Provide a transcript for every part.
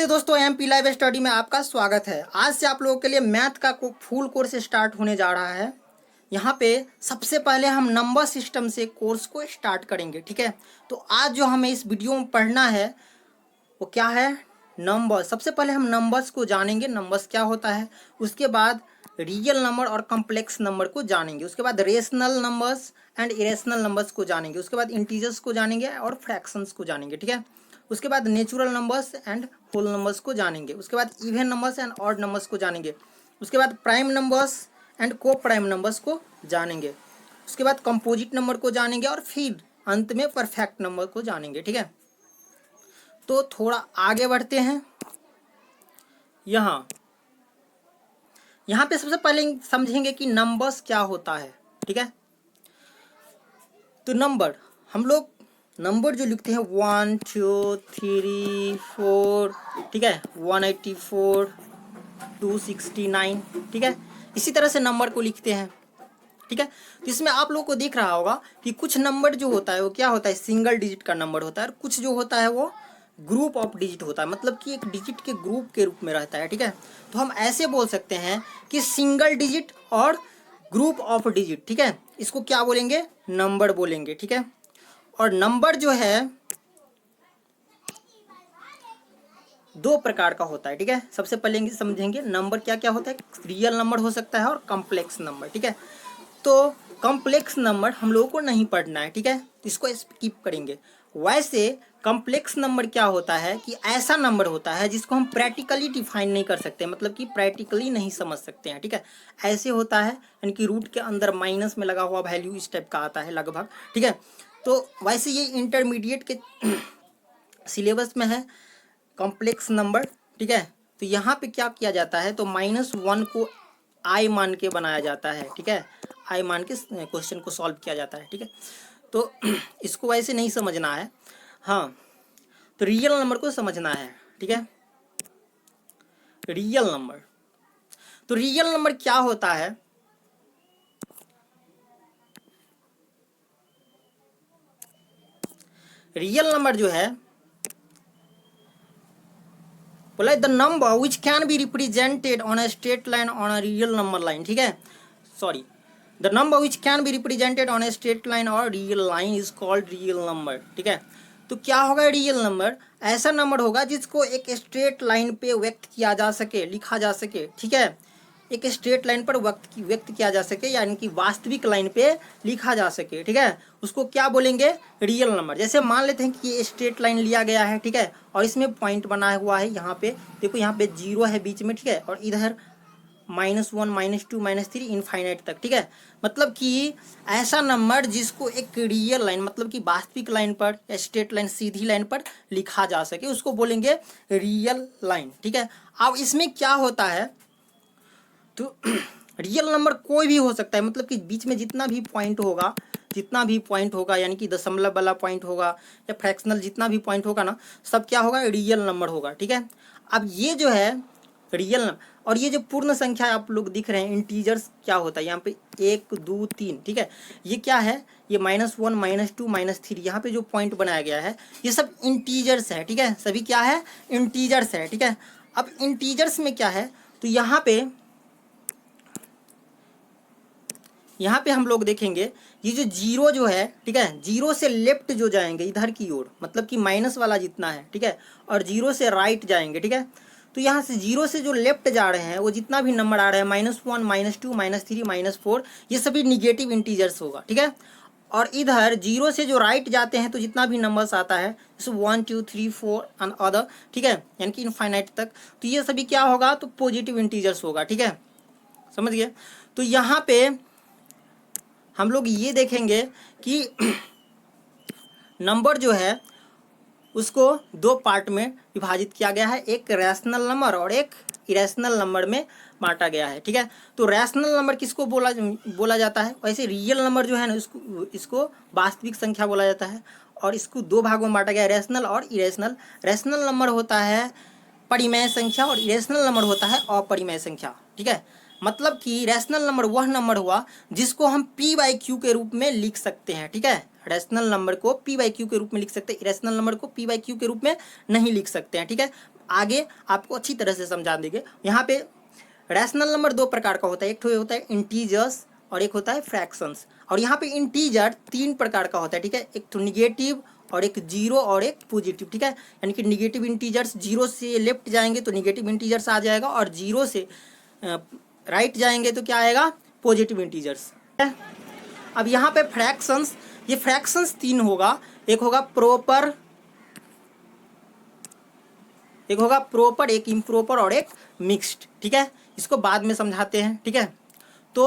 नमस्ते दोस्तों, MP live study में आपका स्वागत है। आज से आप लोगों के लिए मैथ का फुल कोर्स स्टार्ट होने जा रहा है। यहाँ पे सबसे पहले हम नंबर सिस्टम से कोर्स को स्टार्ट करेंगे, ठीक है। तो आज जो हमें इस वीडियो में पढ़ना है वो क्या है, नंबर। सबसे पहले हम नंबर्स को जानेंगे, नंबर्स क्या होता है। उसके बाद रियल नंबर और कॉम्प्लेक्स नंबर को जानेंगे। उसके बाद rational numbers and irrational numbers को जानेंगे। उसके बाद इंटीजर्स को जानेंगे और फ्रैक्शंस को जानेंगे, ठीक है। उसके बाद natural numbers and whole numbers को जानेंगे। उसके बाद even numbers and odd numbers को जानेंगे। उसके बाद prime numbers and coprime numbers को जानेंगे। उसके बाद कंपोजिट नंबर को जानेंगे और फिर अंत में परफेक्ट नंबर को जानेंगे, ठीक है। तो थोड़ा आगे बढ़ते हैं। यहाँ पे सबसे पहले समझेंगे कि नंबर्स क्या होता है, ठीक है। तो नंबर, हम लोग नंबर जो लिखते हैं 1 2 3 4, ठीक है, 184 269, ठीक है। इसी तरह से नंबर को लिखते हैं, ठीक है। तो इसमें आप लोग को दिख रहा होगा कि कुछ नंबर जो होता है वो क्या होता है, सिंगल डिजिट का नंबर होता है, और कुछ जो होता है वो ग्रुप ऑफ डिजिट होता है, मतलब कि एक डिजिट के ग्रुप के रूप में रहता है, ठीक है। तो हम ऐसे बोल सकते हैं कि सिंगल डिजिट और ग्रुप ऑफ डिजिट, ठीक है, इसको क्या बोलेंगे, नंबर बोलेंगे, ठीक है। और नंबर जो है दो प्रकार का होता है, ठीक है। सबसे पहले समझेंगे नंबर क्या क्या होता है। रियल नंबर हो सकता है और कॉम्प्लेक्स नंबर, ठीक है। तो कॉम्प्लेक्स नंबर हम लोगों को नहीं पढ़ना है, ठीक है, इसको स्किप करेंगे। वैसे कॉम्प्लेक्स नंबर क्या होता है कि ऐसा नंबर होता है जिसको हम प्रैक्टिकली डिफाइन नहीं कर सकते, मतलब कि प्रैक्टिकली नहीं समझ सकते हैं, ठीक है। ऐसे होता है यानी कि रूट के अंदर माइनस में लगा हुआ वैल्यू इस टाइप का आता है लगभग, ठीक है। तो वैसे ये इंटरमीडिएट के सिलेबस में है कॉम्प्लेक्स नंबर, ठीक है। तो यहाँ पे क्या किया जाता है, तो -1 को आई मान के बनाया जाता है, ठीक है। आई मान के क्वेश्चन को सॉल्व किया जाता है, ठीक है। तो इसको वैसे नहीं समझना है, हाँ। तो रियल नंबर को समझना है, ठीक है। रियल नंबर, तो रियल नंबर क्या होता है, रियल नंबर जो है बोला the number which can be represented on a straight line on a real number line, ठीक है। Sorry, the number which can be represented on a straight line और real line is called real number, ठीक है। तो क्या होगा, real number ऐसा number होगा जिसको एक स्ट्रेट लाइन पे व्यक्त किया जा सके, लिखा जा सके, ठीक है। एक स्ट्रेट लाइन पर व्यक्त किया जा सके, यानी कि वास्तविक लाइन पे लिखा जा सके, ठीक है। उसको क्या बोलेंगे, रियल नंबर। जैसे मान लेते हैं कि ये स्ट्रेट लाइन लिया गया है, ठीक है, और इसमें पॉइंट बना हुआ है, यहाँ पे देखो, यहाँ पे 0 है बीच में, ठीक है, और इधर -1 -2 -3 इनफाइनाइट तक, ठीक है। मतलब कि ऐसा नंबर जिसको एक रियल लाइन, मतलब कि वास्तविक लाइन पर या स्ट्रेट लाइन, सीधी लाइन पर लिखा जा सके, उसको बोलेंगे रियल लाइन, ठीक है। अब इसमें क्या होता है, तो रियल नंबर कोई भी हो सकता है, मतलब कि बीच में जितना भी पॉइंट होगा, यानी कि दशमलव वाला पॉइंट होगा या फ्रैक्शनल, जितना भी पॉइंट होगा ना, सब क्या होगा, रियल नंबर होगा, ठीक है। अब ये जो है रियल नंबर, और ये जो पूर्ण संख्या आप लोग दिख रहे हैं, इंटीजर्स, क्या होता है यहाँ पे 1 2 3, ठीक है। ये क्या है, ये -1 -2 -3, यहाँ पे जो पॉइंट बनाया गया है ये सब इंटीजर्स है, ठीक है। सभी क्या है, इंटीजर्स है, ठीक है। अब इंटीजर्स में क्या है, तो यहाँ पे हम लोग देखेंगे ये जो 0 जो है, ठीक है, 0 से लेफ्ट जो जाएंगे इधर की ओर, मतलब कि माइनस वाला जितना है, ठीक है, और 0 से राइट जाएंगे, ठीक है। तो यहाँ से 0 से जो लेफ्ट जा रहे हैं वो जितना भी नंबर आ रहे हैं, -1 -2 -3 -4, ये सभी निगेटिव इंटीजर्स होगा, ठीक है। और इधर 0 से जो राइट जाते हैं तो जितना भी नंबर्स आता है, जैसे 1 2 3 4 एंड अदर, ठीक है, यानी कि इनफाइनाइट तक, तो ये सभी क्या होगा, तो पॉजिटिव इंटीजर्स होगा, ठीक है, समझ गए। तो यहाँ पे हम लोग ये देखेंगे कि नंबर जो है उसको दो पार्ट में विभाजित किया गया है, एक रैशनल नंबर और एक इरेशनल नंबर में बांटा गया है, ठीक है। तो रैशनल नंबर किसको बोला जाता है, वैसे रियल नंबर जो है ना इसको वास्तविक संख्या बोला जाता है, और इसको दो भागों में बांटा गया है, रैशनल और इरेशनल। रैशनल नंबर होता है परिमेय संख्या और इरेशनल नंबर होता है अपरिमेय संख्या, ठीक है। मतलब कि रैशनल नंबर वह नंबर हुआ जिसको हम p/q के रूप में लिख सकते हैं, ठीक है। रैशनल नंबर को p/q के रूप में लिख सकते हैं, इरेशनल नंबर को p/q के रूप में नहीं लिख सकते हैं, ठीक है। आगे आपको अच्छी तरह से समझा देंगे। यहाँ पे रैशनल नंबर दो प्रकार का होता है, एक तो होता है इंटीजर्स और एक होता है फ्रैक्शंस। और यहाँ पे इंटीजर तीन प्रकार का होता है, ठीक है, एक तो निगेटिव और एक जीरो और एक पॉजिटिव, ठीक है। यानी कि निगेटिव इंटीजर्स जीरो से लेफ्ट जाएंगे तो निगेटिव इंटीजर्स आ जाएगा, और जीरो से राइट जाएंगे तो क्या आएगा, पॉजिटिव इंटीजर्स। अब यहाँ पे फ्रैक्शंस, ये फ्रैक्शंस तीन होगा, एक होगा प्रॉपर, एक होगा प्रॉपर, एक इम्प्रॉपर और एक मिक्स्ड, ठीक है। इसको बाद में समझाते हैं, ठीक है। तो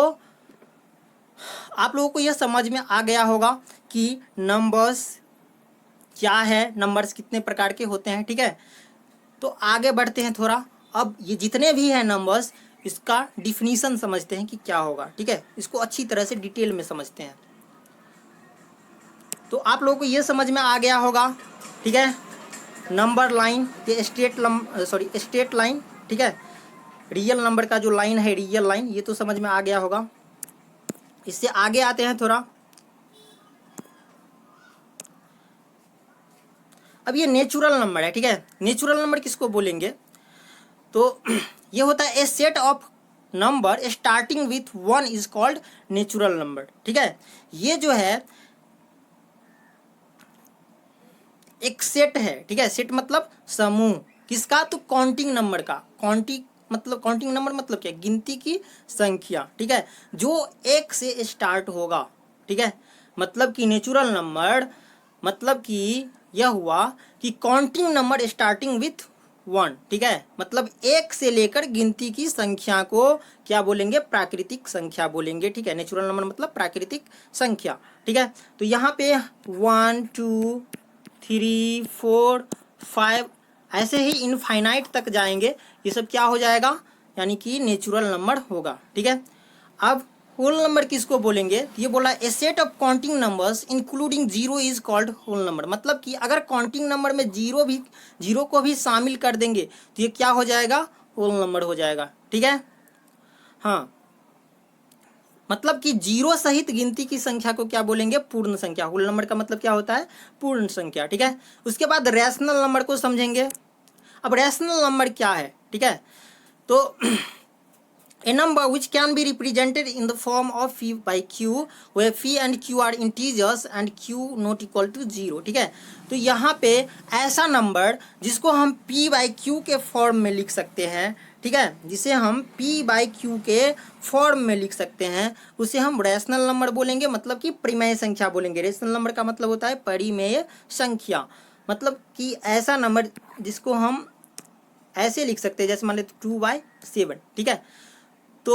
आप लोगों को यह समझ में आ गया होगा कि नंबर्स क्या है, नंबर्स कितने प्रकार के होते हैं, ठीक है। तो आगे बढ़ते हैं थोड़ा। अब ये जितने भी हैं नंबर्स, इसका डिफिनीशन समझते हैं कि क्या होगा, ठीक है। इसको अच्छी तरह से डिटेल में समझते हैं। तो आप लोगों को ये समझ में आ गया होगा, ठीक है, नंबर लाइन, ये स्ट्रेट लाइन, ठीक है, रियल नंबर का जो लाइन है रियल लाइन, ये तो समझ में आ गया होगा। इससे आगे आते हैं थोड़ा। अब ये नेचुरल नंबर है, ठीक है। नेचुरल नंबर किसको बोलेंगे, तो ये होता है a set of number starting with 1 is called natural number, ठीक है। ये जो है एक सेट है, ठीक है। सेट मतलब समूह, किसका, तो काउंटिंग नंबर का। काउंटिंग नंबर मतलब क्या, गिनती की संख्या, ठीक है, जो एक से स्टार्ट होगा, ठीक है। मतलब कि नेचुरल नंबर मतलब कि यह हुआ कि काउंटिंग नंबर स्टार्टिंग विथ 1, ठीक है। मतलब एक से लेकर गिनती की संख्या को क्या बोलेंगे, प्राकृतिक संख्या बोलेंगे, ठीक है। नेचुरल नंबर मतलब प्राकृतिक संख्या, ठीक है। तो यहाँ पे 1 2 3 4 5 ऐसे ही इनफाइनाइट तक जाएंगे, ये सब क्या हो जाएगा, यानी कि नेचुरल नंबर होगा, ठीक है। अब होल नंबर किसको बोलेंगे, ये बोला a set of counting numbers including zero is called whole number. मतलब कि अगर काउंटिंग नंबर में जीरो को भी शामिल कर देंगे तो ये क्या हो जाएगा, होल नंबर हो जाएगा, ठीक है। हाँ, मतलब कि जीरो सहित गिनती की संख्या को क्या बोलेंगे, पूर्ण संख्या। होल नंबर का मतलब क्या होता है, पूर्ण संख्या, ठीक है। उसके बाद रैशनल नंबर को समझेंगे। अब रैशनल नंबर क्या है, ठीक है, तो a number which can be represented in the form of phi by q where phi and q are integers and q not equal to 0, ठीक है। तो यहाँ पे ऐसा नंबर जिसको हम p by q के फॉर्म में लिख सकते हैं, ठीक है, जिसे हम p by q के फॉर्म में लिख सकते हैं, उसे हम रैशनल नंबर बोलेंगे, मतलब कि परिमेय संख्या बोलेंगे। रैशनल नंबर का मतलब होता है परिमेय संख्या, मतलब कि ऐसा नंबर जिसको हम ऐसे लिख सकते हैं, जैसे मान लेते 2/7, ठीक है। तो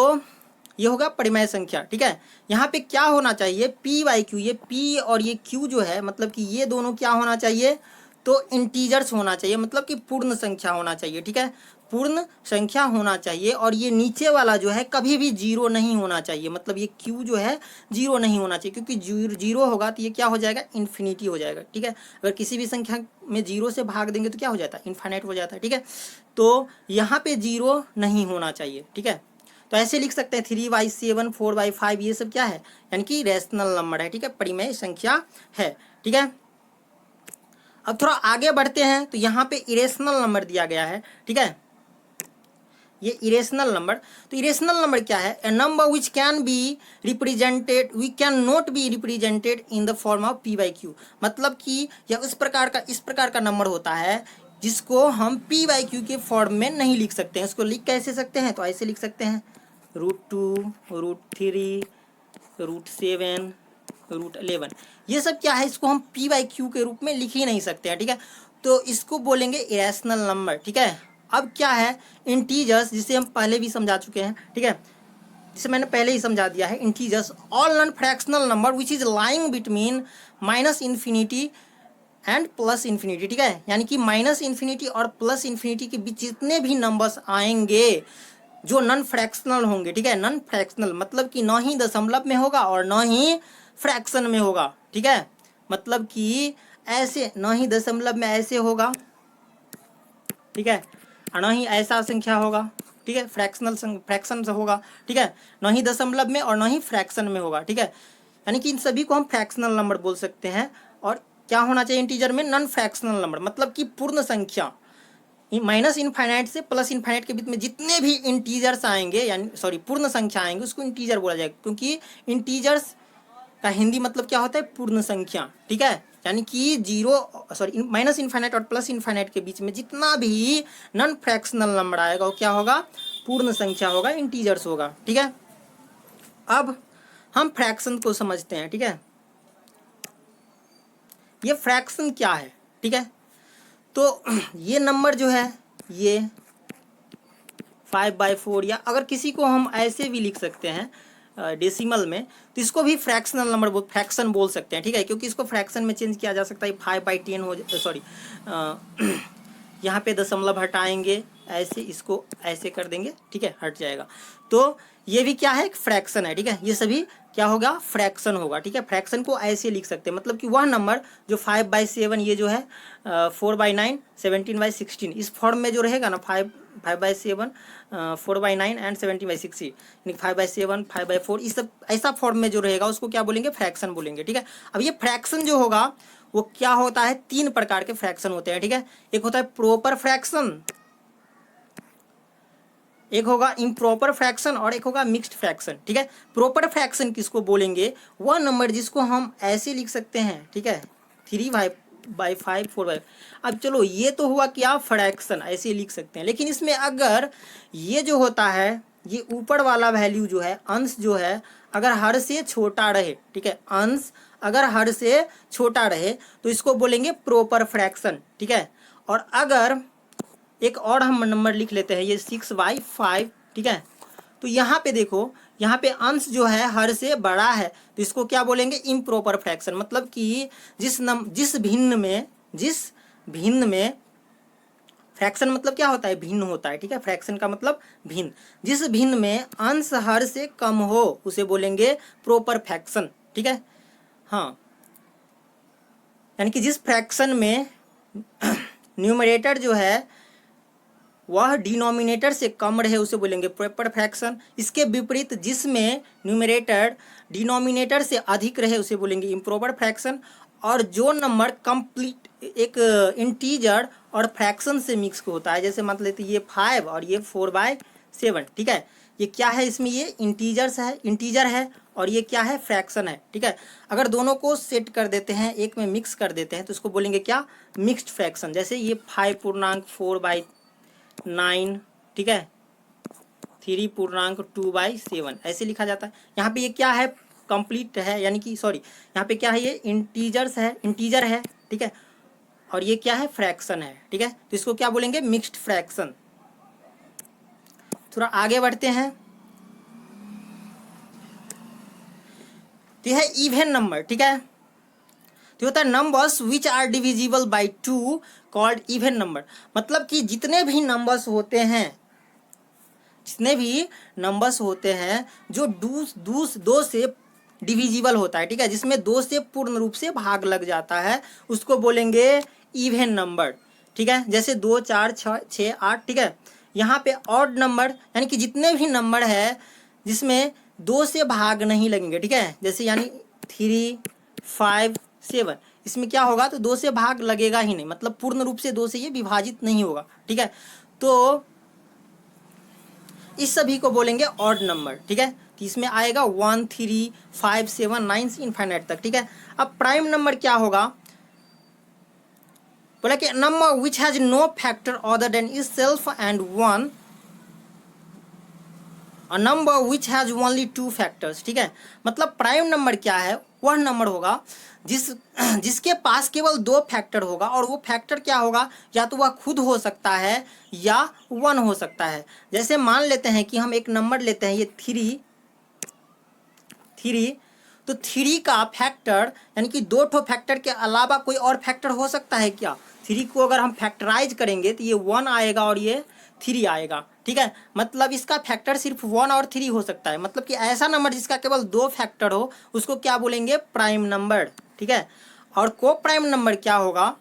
ये होगा परिमेय संख्या, ठीक है। यहाँ पे क्या होना चाहिए, p बाई क्यू, ये p और ये q जो है, मतलब कि ये दोनों क्या होना चाहिए, तो इंटीजर्स होना चाहिए, मतलब कि पूर्ण संख्या होना चाहिए, ठीक है, पूर्ण संख्या होना चाहिए। और ये नीचे वाला जो है कभी भी जीरो नहीं होना चाहिए, मतलब ये q जो है जीरो नहीं होना चाहिए, क्योंकि जीरो होगा तो ये क्या हो जाएगा, इन्फिनिटी हो जाएगा, ठीक है। अगर किसी भी संख्या में जीरो से भाग देंगे तो क्या हो जाता है, इन्फाइनाइट हो जाता है, ठीक है। तो यहाँ पे जीरो नहीं होना चाहिए, ठीक है। तो ऐसे लिख सकते हैं 3/7 4/5, ये सब क्या है, यानी कि रैशनल नंबर है, ठीक है, परिमेय संख्या है, ठीक है। अब थोड़ा आगे बढ़ते हैं, तो यहाँ पे इरेशनल नंबर दिया गया है, ठीक है, ये इरेशनल नंबर। तो इरेशनल नंबर क्या है, a number which can be represented we can not be represented in the form of p by Q. मतलब कि यह इस प्रकार का नंबर होता है जिसको हम p बाई क्यू के फॉर्म में नहीं लिख सकते हैं। इसको लिख कैसे सकते हैं, तो ऐसे लिख सकते हैं √2 √3 √7 √11, ये सब क्या है, इसको हम p बाई क्यू के रूप में लिख ही नहीं सकते हैं, ठीक है। तो इसको बोलेंगे इरेशनल नंबर, ठीक है। अब क्या है, इंटीजर्स, जिसे हम पहले भी समझा चुके हैं, ठीक है, जिसे मैंने पहले ही समझा दिया है। Integers all non fractional number which is lying between -∞ and +∞, ठीक है। यानी कि -∞ और +∞ के बीच जितने भी नंबर्स आएंगे जो नॉन फ्रैक्शनल होंगे, ठीक है, नॉन फ्रैक्शनल मतलब कि न ही दशमलव में होगा और न ही फ्रैक्शन में होगा, ठीक है। मतलब कि ऐसे न ही दशमलव में ऐसे होगा, ठीक है, और न ही ऐसा संख्या होगा, ठीक है, फ्रैक्शन से होगा, ठीक है, न ही दशमलव में और न ही फ्रैक्शन में होगा, ठीक है। यानी कि इन सभी को हम फ्रैक्शनल नंबर बोल सकते हैं। और क्या होना चाहिए इंटीजर में, नॉन फ्रैक्शनल नंबर, मतलब कि पूर्ण संख्या, माइनस इनफाइनाइट से प्लस इनफाइनाइट के बीच में जितने भी इंटीजर्स आएंगे, यानी सॉरी पूर्ण संख्या आएंगे, उसको इंटीजर बोला जाएगा, क्योंकि इंटीजर्स का हिंदी मतलब क्या होता है, पूर्ण संख्या, ठीक है। यानी कि माइनस इनफाइनाइट और प्लस इनफाइनाइट के बीच में जितना भी नॉन फ्रैक्शनल नंबर आएगा वो क्या होगा, पूर्ण संख्या होगा, इंटीजर्स होगा, ठीक है। अब हम फ्रैक्शन को समझते हैं, ठीक है। ये फ्रैक्शन क्या है, ठीक है। तो ये नंबर जो है ये 5/4, या अगर किसी को हम ऐसे भी लिख सकते हैं डेसिमल में, तो इसको भी फ्रैक्शनल नंबर फ्रैक्शन बोल सकते हैं, ठीक है, क्योंकि इसको फ्रैक्शन में चेंज किया जा सकता है। 5/10 हो, सॉरी यहाँ पे दशमलव हटाएंगे, ऐसे इसको ऐसे कर देंगे, ठीक है, हट जाएगा। तो ये भी क्या है, एक फ्रैक्शन है, ठीक है। ये सभी क्या होगा, फ्रैक्शन होगा, ठीक है। फ्रैक्शन को ऐसे लिख सकते हैं, मतलब कि वह नंबर जो 5/7, ये जो है 4/9, 17/16, इस फॉर्म में जो रहेगा ना, 5/7, 4/9 एंड 17/16, यानी 5/7, 5/4, इस सब ऐसा फॉर्म में जो रहेगा उसको क्या बोलेंगे, फ्रैक्शन बोलेंगे, ठीक है। अब ये फ्रैक्शन जो होगा वो क्या होता है, 3 प्रकार के फ्रैक्शन होते हैं, ठीक है। एक होता है प्रॉपर फ्रैक्शन, एक होगा इम्प्रॉपर फ्रैक्शन, और एक होगा मिक्स्ड फ्रैक्शन, ठीक है। प्रॉपर फ्रैक्शन किसको बोलेंगे, वह नंबर जिसको हम ऐसे लिख सकते हैं, ठीक है, 3/5, 4/5। अब चलो ये तो हुआ क्या, फ्रैक्शन ऐसे लिख सकते हैं, लेकिन इसमें अगर ये जो होता है, ये ऊपर वाला वैल्यू जो है, अंश जो है, अगर हर से छोटा रहे, ठीक है, अंश अगर हर से छोटा रहे तो इसको बोलेंगे प्रॉपर फ्रैक्शन, ठीक है। और अगर एक और हम नंबर लिख लेते हैं, ये 6/5, ठीक है। तो यहाँ पे देखो, यहाँ पे अंश जो है हर से बड़ा है, तो इसको क्या बोलेंगे, इम्प्रॉपर फ्रैक्शन। मतलब कि जिस भिन्न में फ्रैक्शन मतलब क्या होता है, भिन्न होता है, ठीक है। फ्रैक्शन का मतलब भिन्न, जिस भिन्न में अंश हर से कम हो उसे बोलेंगे प्रॉपर फ्रैक्शन, ठीक है। हाँ, यानी कि जिस फ्रैक्शन में न्यूमरेटर जो है वह डिनोमिनेटर से कम रहे उसे बोलेंगे प्रॉपर फ्रैक्शन। इसके विपरीत जिसमें न्यूमरेटर डिनोमिनेटर से अधिक रहे उसे बोलेंगे इम्प्रॉपर फ्रैक्शन। और जो नंबर कंप्लीट एक इंटीजर और फ्रैक्शन से मिक्स होता है, जैसे मान लेते ये 5 और ये 4/7, ठीक है, ये क्या है, इसमें ये इंटीजर है और ये क्या है, फ्रैक्शन है, ठीक है। अगर दोनों को सेट कर देते हैं, एक में मिक्स कर देते हैं, तो इसको बोलेंगे क्या, मिक्स्ड फ्रैक्शन। जैसे ये 5.4/9, ठीक है, 3.2/7 ऐसे लिखा जाता है। यहाँ पे ये क्या है, कंप्लीट है, यानी कि सॉरी, यहाँ पे क्या है, ये इंटीजर है, ठीक है, और ये क्या है, फ्रैक्शन है, ठीक है। तो इसको क्या बोलेंगे, मिक्स्ड फ्रैक्शन। थोड़ा आगे बढ़ते हैं, तो यह है इवन नंबर, ठीक है। तो होता है numbers which are divisible by 2 called even number. मतलब कि जितने भी नंबर्स होते हैं जो दो से डिविजिबल होता है, ठीक है, जिसमें 2 से पूर्ण रूप से भाग लग जाता है, उसको बोलेंगे इवन नंबर, ठीक है। जैसे 2, 4, 6, 8, ठीक है। यहाँ पे ऑड नंबर, यानी कि जितने भी नंबर है जिसमें 2 से भाग नहीं लगेंगे, ठीक है, जैसे यानी 3, 5, 7, इसमें क्या होगा, तो 2 से भाग लगेगा ही नहीं, मतलब पूर्ण रूप से 2 से ये विभाजित नहीं होगा, ठीक है। तो इस सभी को बोलेंगे ऑड नंबर, ठीक है। तो इसमें आएगा 1, 3, 5, 7, 9 से इनफाइनाइट तक, ठीक है। अब प्राइम नंबर क्या होगा, बोला कि number which has no factor other than itself and 1, a number which has only 2 factors, ठीक है। मतलब प्राइम नंबर क्या है, वह नंबर होगा जिसके पास केवल 2 फैक्टर होगा, और वो फैक्टर क्या होगा, या तो वह खुद हो सकता है या 1 हो सकता है। जैसे मान लेते हैं कि हम एक नंबर लेते हैं, ये 3, तो 3 का फैक्टर, यानी कि 2 ठो फैक्टर के अलावा कोई और फैक्टर हो सकता है क्या। 3 को अगर हम फैक्टराइज करेंगे तो ये 1 आएगा और ये 3 आएगा, ठीक है। मतलब इसका फैक्टर सिर्फ 1 और 3 हो सकता है। मतलब कि ऐसा नंबर जिसका केवल 2 फैक्टर हो उसको क्या बोलेंगे, प्राइम नंबर, ठीक है। और को प्राइम नंबर क्या होगा,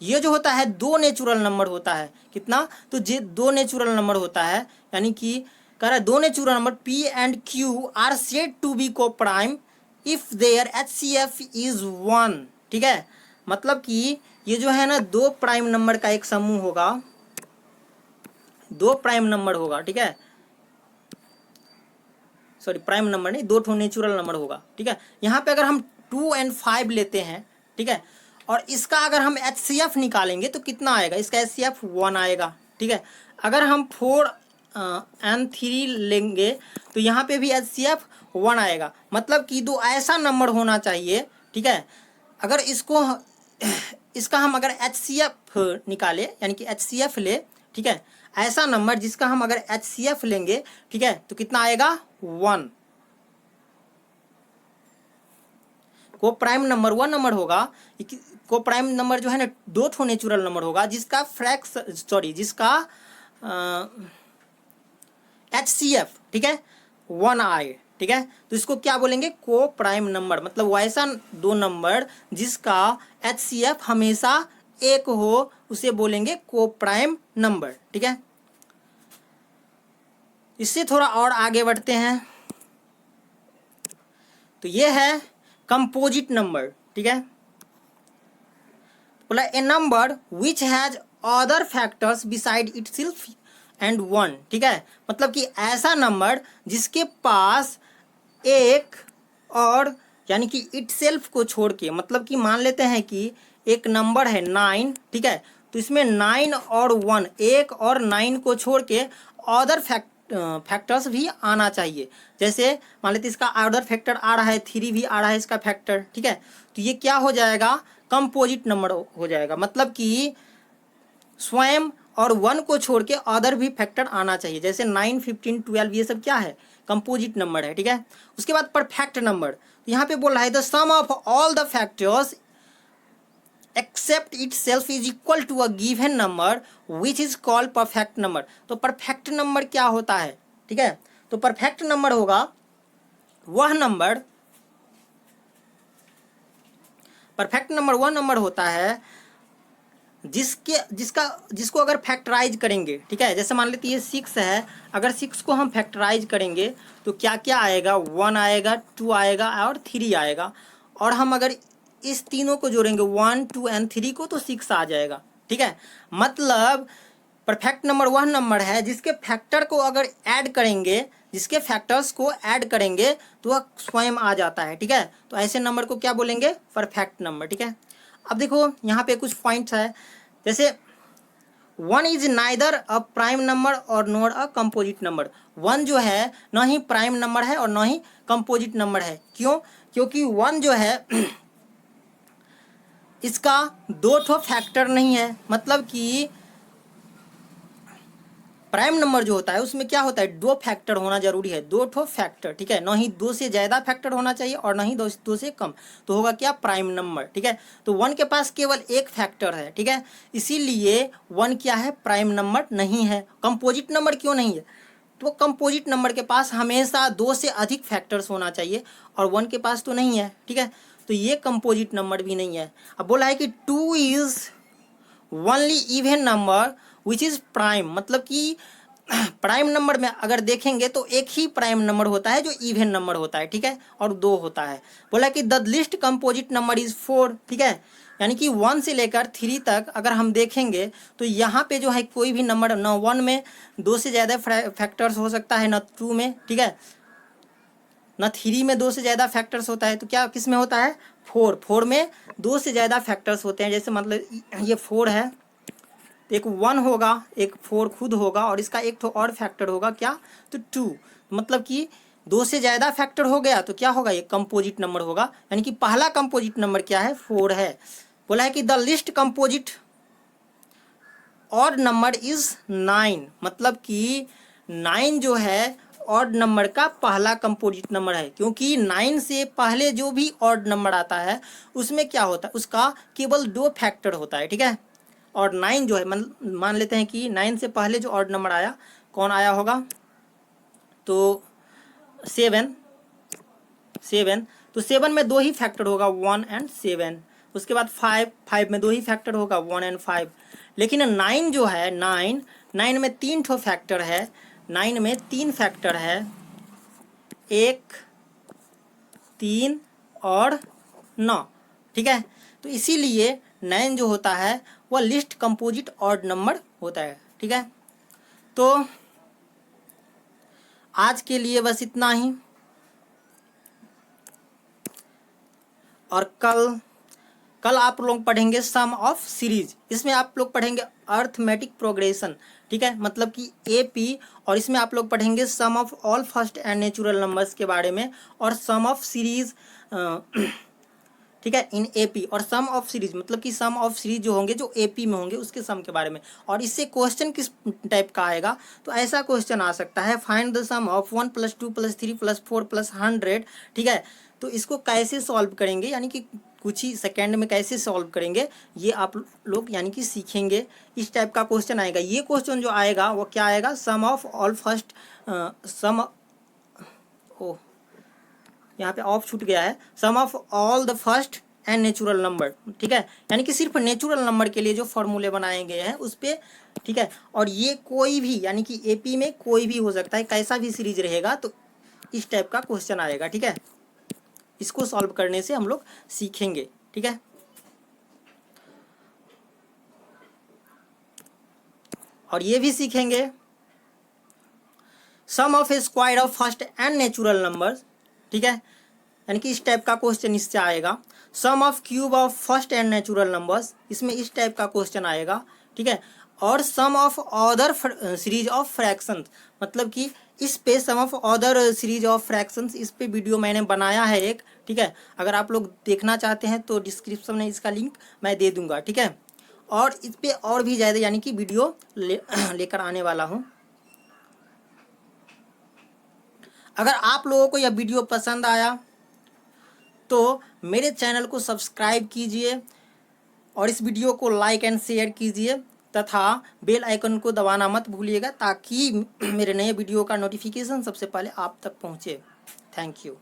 ये जो होता है 2 नेचुरल नंबर होता है, कितना, तो ये 2 नेचुरल नंबर होता है, यानी कि कह रहा है 2 natural number P and Q are said to be coprime if there HCF is 1, ठीक है। मतलब कि ये जो है ना दो प्राइम नंबर का एक समूह होगा, दो प्राइम नंबर होगा, ठीक है, सॉरी प्राइम नंबर नहीं, दो ठो नेचुरल नंबर होगा, ठीक है। यहाँ पे अगर हम 2 और 5 लेते हैं, ठीक है, और इसका अगर हम HCF निकालेंगे तो कितना आएगा, इसका HCF 1 आएगा, ठीक है। अगर हम 4 और 3 लेंगे तो यहाँ पे भी HCF 1 आएगा। मतलब कि दो ऐसा नंबर होना चाहिए, ठीक है, अगर इसको इसका हम अगर HCF निकाले यानी कि HCF ले, ठीक है, ऐसा नंबर जिसका हम अगर HCF लेंगे, ठीक है, तो कितना आएगा 1। को प्राइम नंबर 1 नंबर होगा, को प्राइम नंबर जो है ना दो ठो नेचुरल नंबर होगा जिसका जिसका HCF, ठीक है, 1 आए, ठीक है, तो इसको क्या बोलेंगे, को प्राइम नंबर। मतलब वैसा दो नंबर जिसका HCF हमेशा 1 हो उसे बोलेंगे को प्राइम नंबर, ठीक है। इससे थोड़ा और आगे बढ़ते हैं तो ये है कंपोजिट नंबर, ठीक है। बोला a number which has other factors beside itself and 1, ठीक है, मतलब कि ऐसा नंबर जिसके पास एक और यानी कि इटसेल्फ को छोड़ के, मतलब कि मान लेते हैं कि एक नंबर है 9, ठीक है, तो इसमें 9 और 1, 1 और 9 को छोड़ के अदर फैक्टर्स भी आना चाहिए। जैसे मान लेते इसका अदर फैक्टर आ रहा है 3 भी आ रहा है इसका फैक्टर, ठीक है, तो ये क्या हो जाएगा, कंपोजिट नंबर हो जाएगा। मतलब कि स्वयं और 1 को छोड़ के अदर भी फैक्टर आना चाहिए। जैसे 9, 15, 12 ये सब क्या है, कंपोजिट नंबर है, ठीक है। उसके बाद परफेक्ट नंबर, यहाँ पे बोल रहा है the sum of all the factors except itself is equal to a given number which is called perfect number. तो परफेक्ट नंबर क्या होता है, ठीक है, तो परफेक्ट नंबर होगा वह नंबर, परफेक्ट नंबर वह नंबर होता है जिसको अगर फैक्टराइज करेंगे, ठीक है, जैसे मान लेते ये 6 है, अगर 6 को हम फैक्टराइज करेंगे तो क्या क्या आएगा, 1 आएगा, 2 आएगा और 3 आएगा। और हम अगर इस तीनों को जोड़ेंगे 1, 2 और 3 को तो 6 आ जाएगा, ठीक है। मतलब परफेक्ट नंबर वह नंबर है जिसके फैक्टर को अगर ऐड करेंगे, जिसके फैक्टर्स को ऐड करेंगे तो वह स्वयं आ जाता है, ठीक है। तो ऐसे नंबर को क्या बोलेंगे, परफेक्ट नंबर, ठीक है। अब देखो यहाँ पे कुछ पॉइंट्स है, जैसे 1 is neither a prime number और नॉट अ कंपोजिट नंबर। 1 जो है ना ही प्राइम नंबर है और ना ही कंपोजिट नंबर है। क्यों, क्योंकि 1 जो है इसका दो ठो फैक्टर नहीं है। मतलब कि प्राइम नंबर जो होता है उसमें क्या होता है, दो फैक्टर होना जरूरी है, दो ठो फैक्टर, ठीक है, ना ही दो से ज़्यादा फैक्टर होना चाहिए और ना ही दो से कम, तो होगा क्या, प्राइम नंबर, ठीक है। तो 1 के पास केवल एक फैक्टर है, ठीक है, इसीलिए 1 क्या है, प्राइम नंबर नहीं है। कंपोजिट नंबर क्यों नहीं है, तो कंपोजिट नंबर के पास हमेशा 2 से अधिक फैक्टर्स होना चाहिए और 1 के पास तो नहीं है, ठीक है, तो ये कंपोजिट नंबर भी नहीं है। अब बोला है कि 2 is only even number which is prime. मतलब कि प्राइम नंबर में अगर देखेंगे तो एक ही प्राइम नंबर होता है जो इवन नंबर होता है, ठीक है, और 2 होता है। बोला कि the list composite number is 4, ठीक है, यानी कि 1 से लेकर 3 तक अगर हम देखेंगे तो यहाँ पे जो है कोई भी नंबर न 1 में 2 से ज़्यादा फैक्टर्स हो सकता है, न 2 में, ठीक है, न 3 में 2 से ज़्यादा फैक्टर्स होता है, तो क्या किस में होता है, 4 में 2 से ज़्यादा फैक्टर्स होते हैं। जैसे मतलब ये 4 है, एक 1 होगा, एक 4 खुद होगा और इसका एक तो और फैक्टर होगा क्या, तो 2। मतलब कि 2 से ज़्यादा फैक्टर हो गया तो क्या होगा, ये कंपोजिट नंबर होगा। यानी कि पहला कंपोजिट नंबर क्या है, 4 है। बोला है कि the list composite odd number is 9। मतलब कि 9 जो है ऑड नंबर का पहला कंपोजिट नंबर है, क्योंकि 9 से पहले जो भी ऑड नंबर आता है उसमें क्या होता है, उसका केवल 2 फैक्टर होता है, ठीक है। और 9 जो है मान लेते हैं कि 9 से पहले जो ऑड नंबर आया कौन आया होगा, तो 7। तो 7 में 2 ही फैक्टर होगा, 1 और 7। उसके बाद 5 में 2 ही फैक्टर होगा, 1 और 5। लेकिन 9 जो है, 9 में 3 ठो फैक्टर है, 9 में 3 फैक्टर है, 1, 3 और 9, ठीक है। तो इसीलिए 9 जो होता है वह लिस्ट कंपोजिट ऑड नंबर होता है। ठीक है, तो आज के लिए बस इतना ही, और कल आप लोग पढ़ेंगे सम ऑफ सीरीज। इसमें आप लोग पढ़ेंगे अर्थमेटिक प्रोग्रेशन। ठीक है, मतलब कि एपी, और इसमें आप लोग पढ़ेंगे sum of all first n natural numbers के बारे में, और सम ऑफ सीरीज, ठीक है, इन एपी, और सम ऑफ सीरीज मतलब कि सम ऑफ सीरीज जो होंगे जो एपी में होंगे उसके सम के बारे में। और इससे क्वेश्चन किस टाइप का आएगा, तो ऐसा क्वेश्चन आ सकता है, फाइंड द सम ऑफ 1 + 2 + 3 + 4 + 100। ठीक है, तो इसको कैसे सॉल्व करेंगे, यानी कि कुछ ही सेकेंड में कैसे सॉल्व करेंगे, ये आप लोग यानी कि सीखेंगे। इस टाइप का क्वेश्चन आएगा। ये क्वेश्चन जो आएगा वो क्या आएगा, sum of all first, sum, ओ यहाँ पे ऑफ छूट गया है, sum of all the first n natural number. ठीक है, यानी कि सिर्फ नेचुरल नंबर के लिए जो फॉर्मूले बनाए गए हैं उस पर। ठीक है, और ये कोई भी यानी कि एपी में कोई भी हो सकता है, कैसा भी सीरीज रहेगा, तो इस टाइप का क्वेश्चन आएगा। ठीक है, इसको सॉल्व करने से हम लोग सीखेंगे। ठीक है, और ये भी सीखेंगे sum of a square of first n natural numbers. ठीक है, यानी कि इस टाइप का क्वेश्चन इससे आएगा। Sum of cube of first n natural numbers, इसमें इस टाइप का क्वेश्चन आएगा। ठीक है, और sum of other series of fractions, मतलब कि इस पे sum of other series of fractions, इस पे वीडियो मैंने बनाया है एक। ठीक है, अगर आप लोग देखना चाहते हैं तो डिस्क्रिप्शन में इसका लिंक मैं दे दूंगा। ठीक है, और इस पे और भी ज़्यादा यानी कि वीडियो लेकर आने वाला हूँ। अगर आप लोगों को यह वीडियो पसंद आया तो मेरे चैनल को सब्सक्राइब कीजिए, और इस वीडियो को लाइक एंड शेयर कीजिए, तथा बेल आइकन को दबाना मत भूलिएगा, ताकि मेरे नए वीडियो का नोटिफिकेशन सबसे पहले आप तक पहुंचे। Thank you.